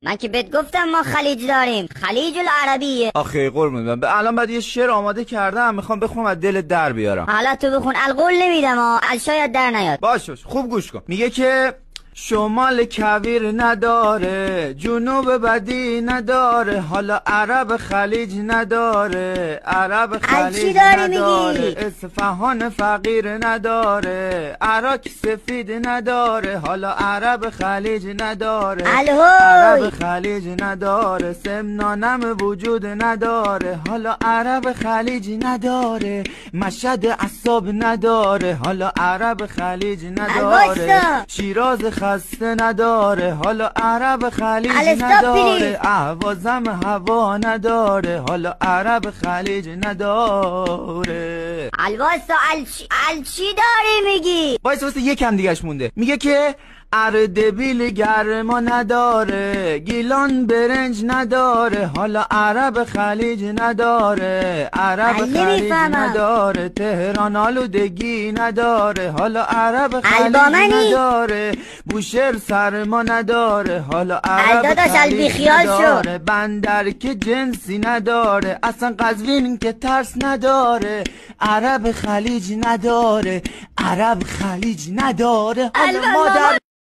من که بهت گفتم ما خلیج داریم، خلیج العربیه. آخه قربون برم، الان بعد یه شعر آماده کردم میخوام بخونم از دل در بیارم. حالا تو بخون، القول نمیدم از شاید در نیاد. باشه خوب گوش کن. میگه که شمال کویر نداره، جنوب بدی نداره، حالا عرب خلیج نداره، عرب خلیج نداره، اصفهان فقیر نداره، عراق سفید نداره، حالا عرب خلیج نداره، عرب خلیج نداره، سمنانم وجود نداره، حالا عرب خلیج نداره، مشهد عصاب نداره، حالا عرب خلیج نداره، شیراز خسته نداره، حالا عرب خلیج نداره، اهوازم هوا نداره، حالا عرب خلیج نداره. الواسه چی داری میگی؟ واسه یکم دیگهش مونده. میگه که اردبیل گرما نداره، گیلان برنج نداره، حالا عرب خلیج نداره، عرب خلیج نداره، تهران آلودگی نداره، حالا عرب خلیج نداره، بوشهر سرما نداره، حالا عرب خلیج نداره، بندر که جنسی نداره، اصلا قزوین که ترس نداره، عرب خلیج نداره، عرب خلیج نداره، حالا مادر